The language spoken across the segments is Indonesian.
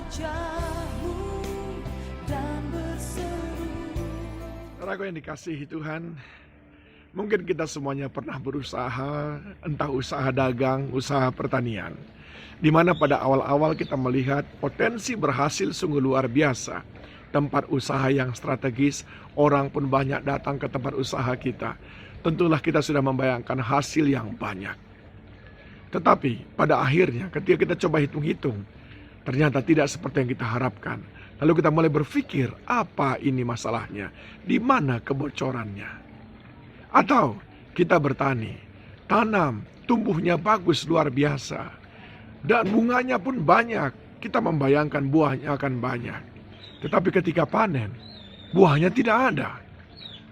wajahmu dan berseru. Saudaraku yang dikasihi Tuhan, mungkin kita semuanya pernah berusaha, entah usaha dagang, usaha pertanian, di mana pada awal-awal kita melihat potensi berhasil sungguh luar biasa. Tempat usaha yang strategis, orang pun banyak datang ke tempat usaha kita. Tentulah kita sudah membayangkan hasil yang banyak. Tetapi pada akhirnya ketika kita coba hitung-hitung, ternyata tidak seperti yang kita harapkan. Lalu kita mulai berpikir, apa ini masalahnya? Di mana kebocorannya? Atau kita bertani, tanam, tumbuhnya bagus luar biasa. Dan bunganya pun banyak, kita membayangkan buahnya akan banyak. Tetapi ketika panen, buahnya tidak ada.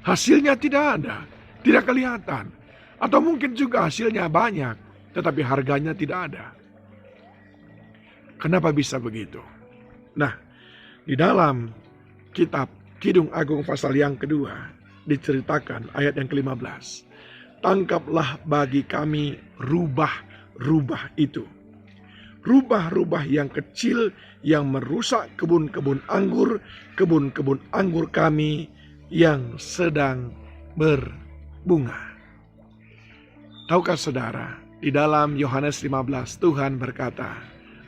Hasilnya tidak ada, tidak kelihatan. Atau mungkin juga hasilnya banyak, tetapi harganya tidak ada. Kenapa bisa begitu? Nah, di dalam kitab Kidung Agung pasal yang kedua, diceritakan ayat yang ke-15. Tangkaplah bagi kami rubah-rubah itu. Rubah-rubah yang kecil yang merusak kebun-kebun anggur kami yang sedang berbunga. Tahukah saudara, di dalam Yohanes 15 Tuhan berkata,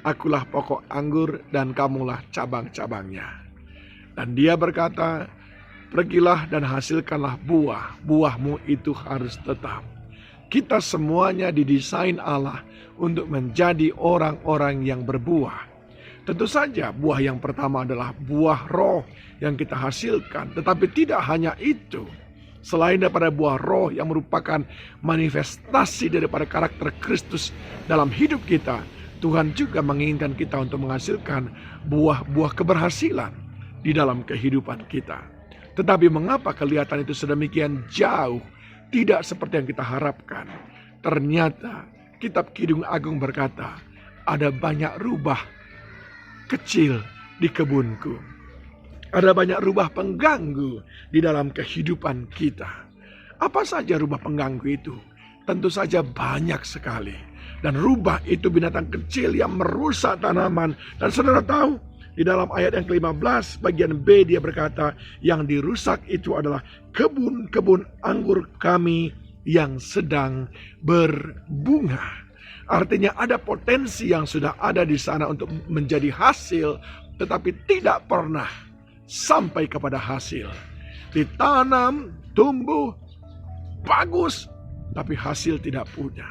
Akulah pokok anggur dan kamulah cabang-cabangnya. Dan dia berkata, pergilah dan hasilkanlah buah, buahmu itu harus tetap. Kita semuanya didesain Allah untuk menjadi orang-orang yang berbuah. Tentu saja buah yang pertama adalah buah roh yang kita hasilkan. Tetapi tidak hanya itu. Selain daripada buah roh yang merupakan manifestasi daripada karakter Kristus dalam hidup kita, Tuhan juga menginginkan kita untuk menghasilkan buah-buah keberhasilan di dalam kehidupan kita. Tetapi mengapa kelihatan itu sedemikian jauh? Tidak seperti yang kita harapkan. Ternyata kitab Kidung Agung berkata, ada banyak rubah kecil di kebunku. Ada banyak rubah pengganggu di dalam kehidupan kita. Apa saja rubah pengganggu itu? Tentu saja banyak sekali. Dan rubah itu binatang kecil yang merusak tanaman. Dan saudara tahu, di dalam ayat yang ke-15 bagian B dia berkata, yang dirusak itu adalah kebun-kebun anggur kami yang sedang berbunga. Artinya ada potensi yang sudah ada di sana untuk menjadi hasil, tetapi tidak pernah sampai kepada hasil. Ditanam, tumbuh, bagus, tapi hasil tidak punya.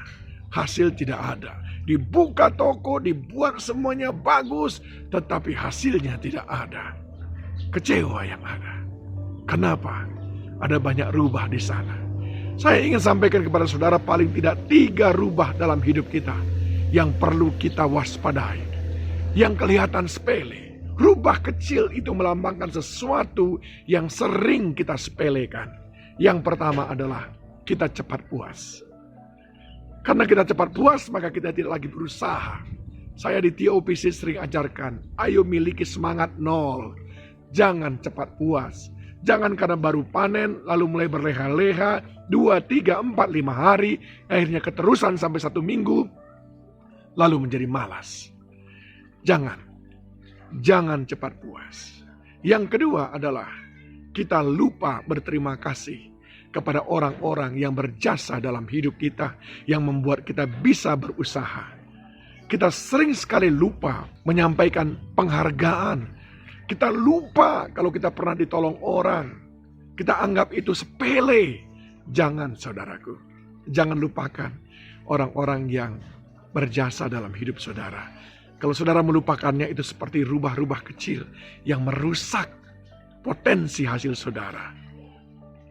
Hasil tidak ada. Dibuka toko, dibuat semuanya bagus, tetapi hasilnya tidak ada. Kecewa yang ada. Kenapa? Ada banyak rubah di sana. Saya ingin sampaikan kepada saudara paling tidak 3 rubah dalam hidup kita yang perlu kita waspadai. Yang kelihatan sepele. Rubah kecil itu melambangkan sesuatu yang sering kita sepelekan. Yang pertama adalah kita cepat puas. Karena kita cepat puas, maka kita tidak lagi berusaha. Saya di TOPC sering ajarkan, ayo miliki semangat 0. Jangan cepat puas. Jangan karena baru panen, lalu mulai berleha-leha, 2, 3, 4, 5 hari, akhirnya keterusan sampai 1 minggu, lalu menjadi malas. Jangan cepat puas. Yang kedua adalah, kita lupa berterima kasih kepada orang-orang yang berjasa dalam hidup kita, yang membuat kita bisa berusaha. Kita sering sekali lupa menyampaikan penghargaan. Kita lupa kalau kita pernah ditolong orang. Kita anggap itu sepele. Jangan saudaraku, jangan lupakan orang-orang yang berjasa dalam hidup saudara. Kalau saudara melupakannya, itu seperti rubah-rubah kecil yang merusak potensi hasil saudara.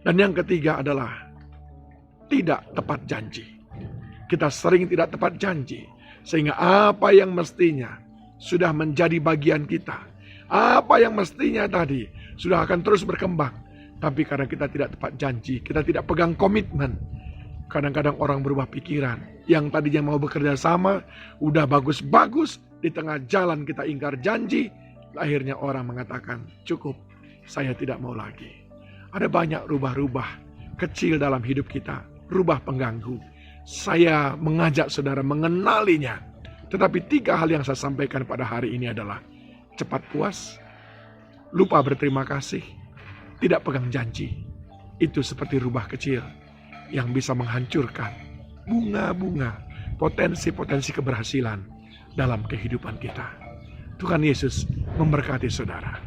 Dan yang ketiga adalah tidak tepat janji. Kita sering tidak tepat janji. Sehingga apa yang mestinya sudah menjadi bagian kita, apa yang mestinya tadi sudah akan terus berkembang, tapi karena kita tidak tepat janji, kita tidak pegang komitmen, kadang-kadang orang berubah pikiran. Yang tadinya mau bekerja sama, udah bagus-bagus, di tengah jalan kita ingkar janji, akhirnya orang mengatakan, cukup, saya tidak mau lagi. Ada banyak rubah-rubah kecil dalam hidup kita, rubah pengganggu. Saya mengajak saudara mengenalinya. Tetapi 3 hal yang saya sampaikan pada hari ini adalah, cepat puas, lupa berterima kasih, tidak pegang janji. Itu seperti rubah kecil yang bisa menghancurkan bunga-bunga potensi-potensi keberhasilan dalam kehidupan kita. Tuhan Yesus memberkati saudara.